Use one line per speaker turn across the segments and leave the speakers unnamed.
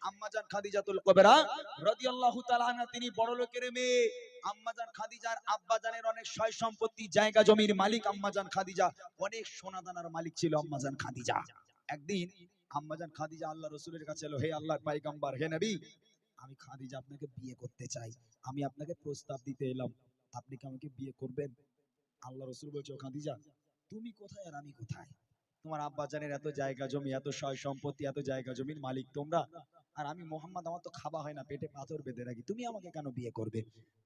আম্মাজান খাদিজাতুল কুবরা রাদিয়াল্লাহু তাআলা আনহা, তিনি বড় লোকের মেয়ে। আম্মাজান খাদিজার আব্বাজানের অনেক সয় সম্পত্তি, জায়গা জমির মালিক আম্মাজান খাদিজা, অনেক সোনাদানার মালিক ছিল আম্মাজান খাদিজা। একদিন আম্মাজান খাদিজা আল্লাহ রাসূলের কাছে এলো, হে আল্লাহর পয়গম্বর, হে নবী, আমি খাদিজা আপনাকে বিয়ে করতে চাই, আমি আপনাকে প্রস্তাব দিতে এলাম, আপনি কি আমাকে বিয়ে করবেন? আল্লাহ রাসূল বলছে, ও খাদিজা, তুমি কোথায় আর আমি কোথায়? তোমার আব্বাজানের এত জায়গা জমি, এত সয় সম্পত্তি, এত জায়গা জমির মালিক তোমরা, আর আমি মোহাম্মদ, আমার তো খাওয়া হয় না, পেটে পাথর বেঁধে রাখি, তুমি আমাকে কেন বিয়ে করবে?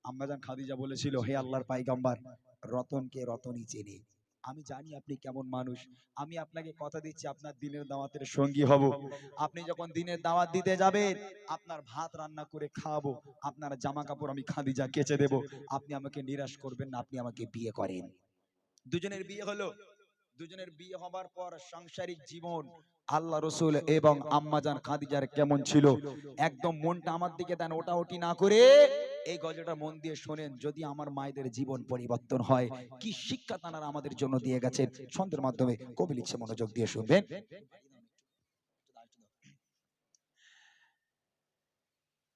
আম্মাজান খাদিজা বলেছিল, হে আল্লাহর পয়গম্বর, রতনকে রতনই চেনে, আমি জানি আপনি কেমন মানুষ, আমি আপনাকে কথা দিচ্ছি আপনার দিনের দাওয়াতের সঙ্গী হব। আপনি যখন দিনের দাওয়াত দিতে যাবেন, আপনার ভাত রান্না করে খাওয়াবো, আপনার জামা কাপড় আমি খাদিজা কেচে দেব, আপনি আমাকে নিরাশ করবেন না, আপনি আমাকে বিয়ে করেন। দুজনের বিয়ে হলো। দুজনের বিয়ে হবার পর সাংসারিক জীবন আল্লাহ রসুল এবং আম্মাজান খাদিজার কেমন ছিল, একদম মনটা আমার দিকে দেন, ওটা ওটি না করে এই গজলটা মন দিয়ে শোনেন, যদি আমার মায়েদের জীবন পরিবর্তন হয়, কি শিক্ষা তারা আমাদের জন্য দিয়ে গেছেন, ছন্দের মাধ্যমে কবি লিখছে, মনোযোগ দিয়ে শুনবেন।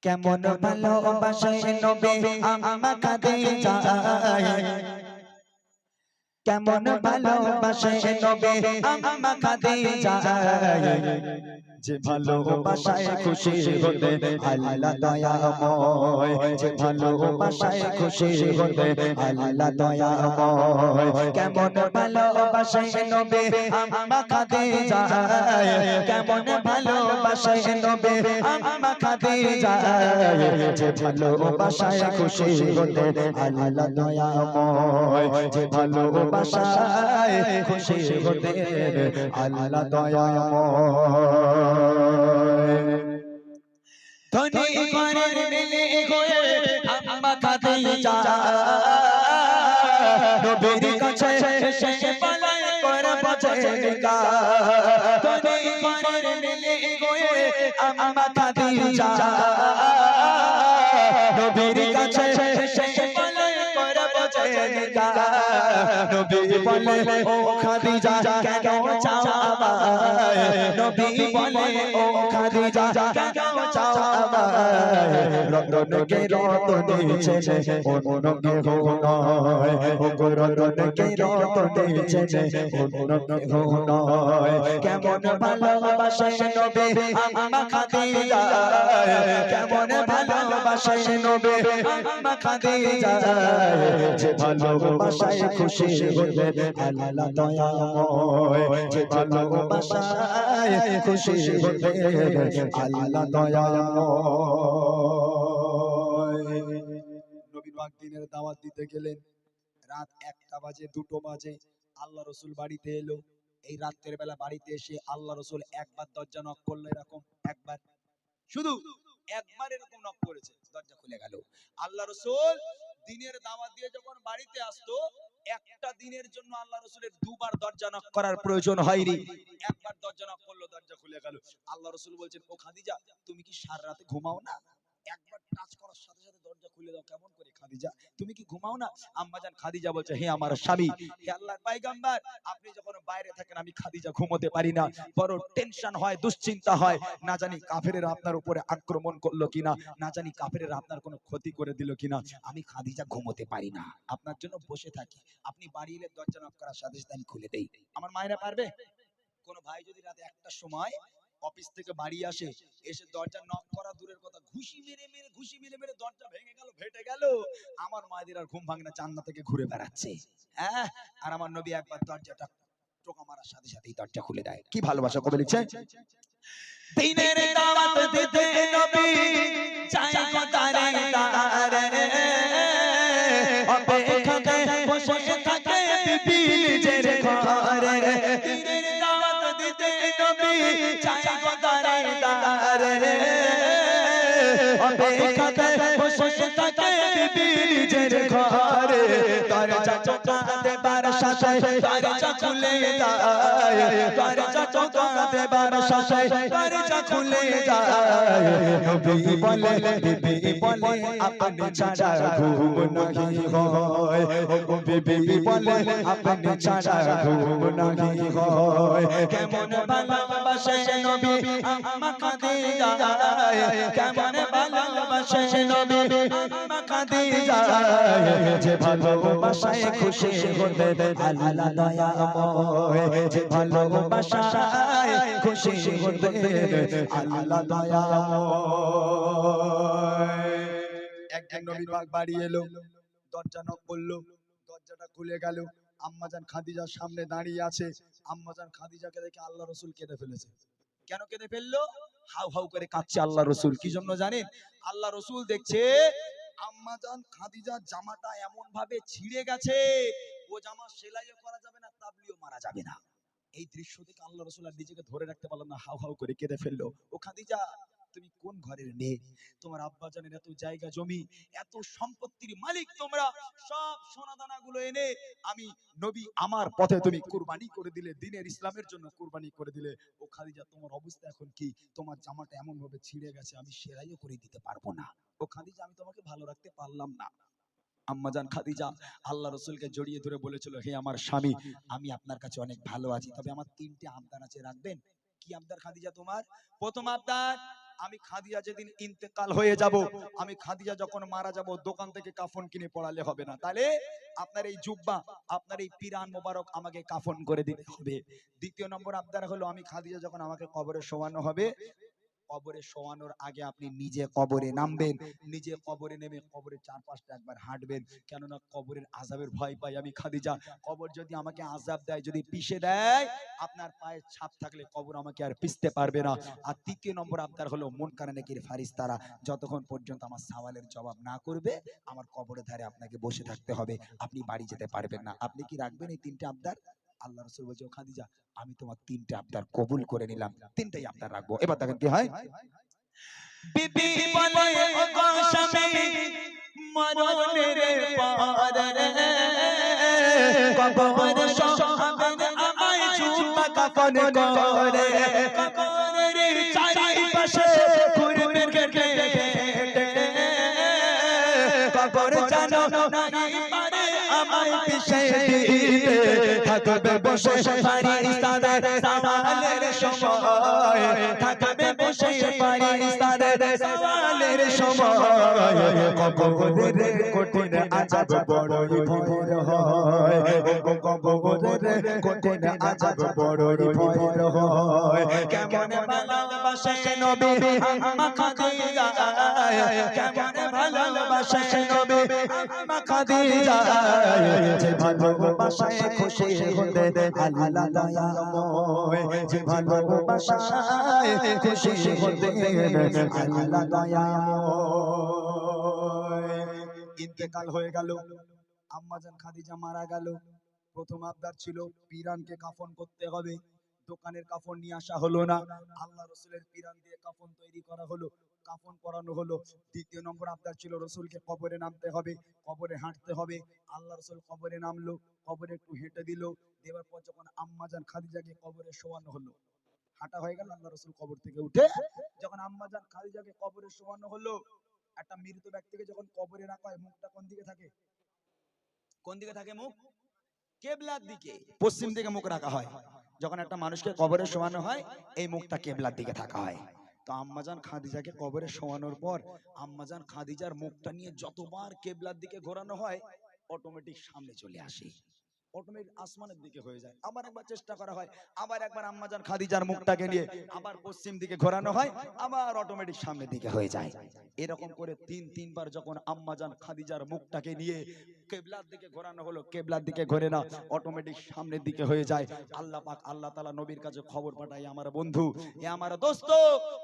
কেমন ভালোবাসে নবী আম্মা খাদিজা, কেমন ভালোবাসে নবী আম্মা খাদিজা, যে ভালোবাসায় খুশি হতে আল্লাহ দয়াময়, যে ভালোবাসায় খুশি হতে আল্লাহ দয়াময়। কেমন ভালোবাসে নবী আম্মা খাদিজা, কেমন ভালোবাসে নবী আম্মা খাদিজা, যে ভালোবাসায় খুশি হতে আল্লাহ দয়াময়, যে ভালোবাসায় খুশি হতে আল্লাহ দয়াময়। ধনী ঘরের মেয়ে হয়ে আম্মা খাদিজা নবীর কাছে এসে পালায় করে বজেগা। ধনী ঘরের মেয়ে হয়ে আম্মা খাদিজা নবীর কাছে এসে পালায় করে বজেগা। নবী বলে, ও খাদিজা কেন চাও আমায়? নবী বলে, ও খাদিজা কেন চাও আমায়? রতনকে রতনে চেনে অন্য কেহ নয়, ও গো রতনকে রতনে চেনে অন্য কেহ নয়। কেমন ভালোবাসে নবী আম্মা খাদিজা, কেমন ভালোবাসে নবী আম্মা খাদিজা, যে ভালোবাসায় খুশি হতে আল্লাহ দয়াময়, যে ভালোবাসায় খুশি হতে আল্লাহ দয়াময়।
নবী পাক দিনের দাওয়াত দিতে গেলেন, রাত 1টা বাজে, 2টো বাজে, আল্লাহ রসুল বাড়িতে এলো। এই রাতের বেলা বাড়িতে এসে আল্লাহ রসুল একবার দরজা নক করলো, এরকম একবার, শুধু একবার এরকম নক করেছে, দরজা খুলে গেল। আল্লাহ রসুল দিনের দাওয়াত দিয়ে যখন বাড়িতে আসতো, একটা দিনের জন্য আল্লাহ রসুলের দুবার দরজা নক করার প্রয়োজন হয়নি, একবার দরজা নক করলো, দরজা খুলে গেল। আল্লাহ রসুল বলছেন, ও খাদিজা, তুমি কি সারা রাতে ঘুমাও না? একবার টাচ করার সাথে সাথে দরজা খুলে দাও, কেমন করে খাদিজা, তুমি কি ঘুমাও না? আম্মাজান খাদিজা বলছে, হে আমার স্বামী, হে আল্লাহর পয়গম্বর, আপনি যখন বাইরে থাকেন আমি খাদিজা ঘুমোতে পারি না, বড় টেনশন হয়, দুশ্চিন্তা হয়, না জানি কাফেরেরা আপনার উপরে আক্রমণ করলো কিনা, না জানি কাফেরেরা আপনার কোনো ক্ষতি করে দিল কিনা, আমি খাদিজা ঘুমোতে পারি না, আপনার জন্য বসে থাকি, আপনি বাড়ি এলে দরজা নক করার সাথে সাথে আমি খুলে দেই। আমার মায়েরা পারবে? কোন ভাই যদি রাতে 1টার সময় অফিস থেকে বাড়ি আসে, এসে দরজা নক করা দূরের কথা, ঘুষি মেরে মেরে দরজা ভেঙে গেল, ফেটে গেল, আমার মায়েদের আর ঘুম ভাঙে না, জান্নাত থেকে ঘুরে বেড়াচ্ছে। হ্যাঁ, আর আমার নবী একবার দরজাটা টোকা মারার সাথে সাথেই দরজা খুলে দেয়। কি ভালোবাসা! কবি লিখছে,
দিনের দাওয়াত দিতে নবী যায় কোতারে তারে, অপেক্ষাতে বসে থাকে বিবি নিজের ঘরে। দিনের দাওয়াত দিতে নবী যায় কোতারে তারে, অপেক্ষাতে বসে থাকে বিবি নিজের ঘরে। দরজা টোকা দেবার সাথে দরজা খুলে যায়, দরজা টোকা দেবার সাথে দরজা খুলে যায়। নবী বলে বিবি বলে আপনি ছাড়া ঘুম নাহি হয় ও বিবি বলে আপনি ছাড়া ঘুম নাহি হয় কেমন ভালোবাসে নবী আম্মা খাদিজা কেমন ভালোবাসে নবী আম্মা খাদিজা যে ভালোবাসায় খুশি হতে আল্লাহ দয়াময় যে ভালোবাসায় খুশি হতে আল্লাহ দয়াময়
একদিন নবী পাক বাড়ি এলো, দরজা নক করলো, দরজাটা খুলে গেল। আম্মাজান খাদিজার সামনে দাঁড়িয়ে আছে। আম্মাজান খাদিজাকে দেখে আল্লাহ রসুল কেঁদে ফেলেছে। কেন কেঁদে ফেললো? হাউ হাউ করে কাঁদছে আল্লাহ রসুল। কি জন্য জানেন? আল্লাহ রসুল দেখছে আম্মাজান খাদিজার জামাটা এমন ভাবে ছিঁড়ে গেছে, ও জামা সেলাইও করা যাবে না, তাবলিও মারা যাবে না। এই দৃশ্য দেখে আল্লাহ রসুল আর নিজেকে ধরে রাখতে পারলেন না, হাউ হাউ করে কেঁদে ফেললো। ও খাদিজা, তুমি কোন ঘরের মেয়ে? তোমার আব্বা জানের এত জায়গা জমি, এত সম্পত্তির মালিক তোমরা, সব সোনাদানা গুলো এনে আমি নবী আমার পথে তুমি কুরবানি করে দিলে, দিনের ইসলামের জন্য কুরবানি করে দিলে। ও খাদিজা, তোমার অবস্থা এখন কি? তোমার জামাটা এমন ভাবে ছিঁড়ে গেছে, আমি সেলাইও করে দিতে পারবো না। ও খাদিজা, আমি তোমাকে ভালো রাখতে পারলাম না। আম্মাজান খাদিজা আল্লাহ রসুলকে জড়িয়ে ধরে বলেছিল, হে আমার স্বামী, আমি আপনার কাছে অনেক ভালো আছি, তবে আমার তিনটে আবদার আছে, রাখবেন? কি আবদার খাদিজা তোমার? প্রথম আবদার, আমি খাদিজা যেদিন ইন্তেকাল হয়ে যাব, আমি খাদিজা যখন মারা যাব, দোকান থেকে কাফন কিনে পড়ালে হবে না, তাহলে আপনার এই জুব্বা, আপনার এই পিরান মোবারক আমাকে কাফন করে দিতে হবে। দ্বিতীয় নম্বর আবদার হলো, আমি খাদিজা যখন আমাকে কবরে শোয়ানো হবে, কবরে শোয়ানোর আগে আপনি নিজে কবরে নামবেন, নিজে কবরে নেমে কবরের চারপাশটা একবার হাঁটবেন, কেননা কবরের আযাবের ভয় পাই আমি খাদিজা। কবর যদি আমাকে আযাব দেয়, যদি পিষে দেয়, আপনার পায়ের ছাপ থাকলে কবর আমাকে আর পিষতে পারবে না। আর তৃতীয় নম্বর আবদার হলো, মুনকার নেকির ফারিস্তারা যতক্ষণ পর্যন্ত আমার সওয়ালের জবাব না করবে, আমার কবরের ধারে আপনাকে বসে থাকতে হবে, আপনি বাড়ি যেতে পারবেন না। আপনি কি রাখবেন এই তিনটে আবদার? আল্লাহ রাসূল বলছে, ও খাদিজা, আমি তোমার তিনটে আবদার কবুল করে নিলাম, তিনটাই আবদার রাখবো। এবার দেখেন কি হয়।
বিবি বলে ও গো স্বামী মরণের পরে কবর শোয়াবেন আমায় জুম্মা কাফন করে কবরের চারিপাশে ঘুরবেন কেটে কবর জানো নাই পারে আমায় পিছে দিতে থাকবে বসে ফারিস্তাদের সওয়ালের সময় থাকবে বসে ফারিস্তাদের সওয়ালের সময় কবরের কঠিন আযাব বড়ই ভয়ের হয় কবরের কঠিন আযাব বড়ই ভয়ের হয় কেমন ভালোবাসে নবী আম্মা খাদিজা কেমন ভালোবাসে নবী আম্মা খাদিজা যে ভালোবাসায় খুশি হতে আল্লাহ দয়াময় যে ভালোবাসায় খুশি হতে আল্লাহ দয়াময়।
ইন্তেকাল হয়ে গেল, আম্মাজান খাদিজা মারা গেল। প্রথম আবদার ছিল পিরানকে কাফন করতে হবে, দোকানের কাফন নিয়ে আসা হলো না, আল্লাহ রসুলের পিরান দিয়ে কাফন তৈরি করা হলো, কাফন পরানো হলো। দ্বিতীয় নম্বর আবদার ছিল রসুলকে কবরে নামতে হবে, কবরে হাঁটতে হবে। আল্লাহ রসুল কবরে নামলো, কবরে একটু হেঁটে দিল, দেওয়ার পর যখন আম্মাজান খাদিজাকে কবরে শোয়ানো হলো, হাঁটা হয়ে গেল, আল্লাহ রসুল কবর থেকে উঠে যখন আম্মাজান খাদিজাকে কবরে শোয়ানো হলো, একটা মৃত ব্যক্তিকে যখন কবরে রাখা হয়, মুখটা কোন দিকে থাকে? কোন দিকে থাকে মুখ? কেবলার দিকে, পশ্চিম দিকে মুখ রাখা হয়। যখন একটা মানুষকে কবরে শোয়ানো হয়, এই মুখটা কেবলার দিকে থাকা হয়। তো আম্মাজান খাদিজাকে কবরে শোয়ানোর পর আম্মাজান খাদিজার মুখটা নিয়ে যতবার কেবলার দিকে ঘোরানো হয়, অটোমেটিক সামনে চলে আসে, অটোমেটিক আসমানের দিকে হয়ে যায়। আবার একবার চেষ্টা করা হয়, আবার একবার আম্মাজান খাদিজার মুখটাকে নিয়ে আবার পশ্চিম দিকে ঘোরানো হয়, আবার অটোমেটিক সামনের দিকে হয়ে যায়। এরকম করে তিনবার যখন আম্মাজান খাদিজার মুখটাকে নিয়ে কেবলার দিকে ঘোরানো হলো, কেবলার দিকে ঘোরে না, অটোমেটিক সামনের দিকে হয়ে যায়। আল্লাহ পাক, আল্লাহ তাআলা নবীর কাছে খবর পাঠায়, আমার বন্ধু, এ আমার দোস্ত,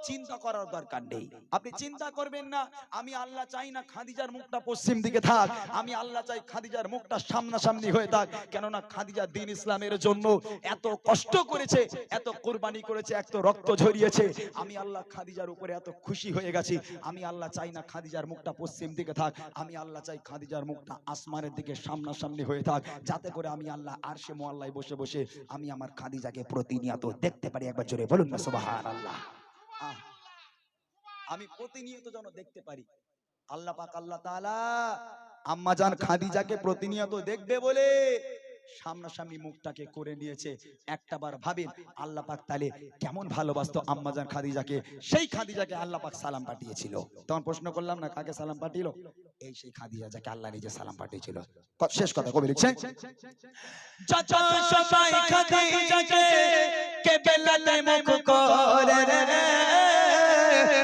চিন্তা করার দরকার নেই, আপনি চিন্তা করবেন না। আমি আল্লাহ চাই না খাদিজার মুখটা পশ্চিম দিকে থাক, আমি আল্লাহ চাই খাদিজার মুখটা সামনাসামনি হয়ে থাক। কেননা খাদিজা দ্বীন ইসলামের জন্য এত কষ্ট করেছে, এত কুরবানি করেছে, এত রক্ত ঝরিয়েছে। আমি আল্লাহ খাদিজার উপরে এত খুশি হয়ে গেছি। আমি আল্লাহ চাই না খাদিজার মুখটা পশ্চিম দিকে থাক, আমি আল্লাহ চাই খাদিজার মুখটা আসমানের দিকে সামনাসামনি হয়ে থাক, যাতে করে আমি আল্লাহ আরশে মুআল্লায় বসে বসে আমি আমার খাদিজাকে প্রতিনিয়ত দেখতে পারি। একবার জোরে বলুন না সুবহানাল্লাহ। আমি প্রতিনিয়ত যেন দেখতে পারি। আল্লাহ পাক আল্লাহ তাআলা আম্মাজান খাদিজাকে প্রতিনিয়ত দেখবে বলে সামনাসামনি মুখটাকে করে নিয়েছে। একটাবার ভাবেন আল্লাহ পাক তাহলে কেমন ভালোবাসতো আম্মাজান খাদিজাকে। সেই খাদিজাকে আল্লাহ পাক সালাম পাঠিয়েছিল। তখন প্রশ্ন করলাম না কাকে সালাম পাঠিয়েছিল? এই সেই খাদিজা যাকে আল্লাহ নিজে সালাম পাঠিয়েছিল। শেষ কথা কবি লিখছেন,
যত সবাই খাদিজাকে কেবলাতে মুখ করে রে,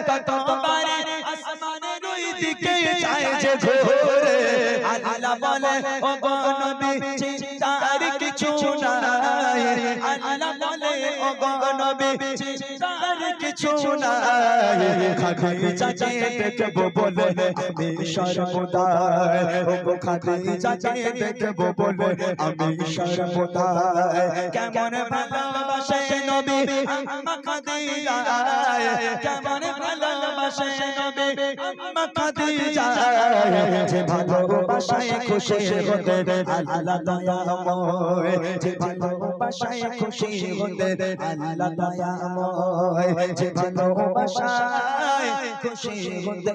ততবারে আসমানের ওই দিকে যায় যে ঘোরে। আল্লাহ বলে ও গো নবী চিন্তার কিছু নাই, আল্লাহ বলে ও গো নবী চিন্তার কিছু নাই। খাদিজাকে দেখবো বলে আমি সর্বদা, ও গো খাদিজাকে দেখবো বলে আমি সর্বদা। কেমন ভালোবাসে নবী আম্মা খাদিজা, কেমন ভালোবাসে নবী আম্মা খাদিজা। যে ভালোবাসায় খুশি হতে আল্লাহ দয়াময়, যে ভালোবাসায় খুশি হতে আল্লাহ দয়াময়, যে ভালোবাসায় খুশি হতে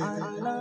আল্লাহ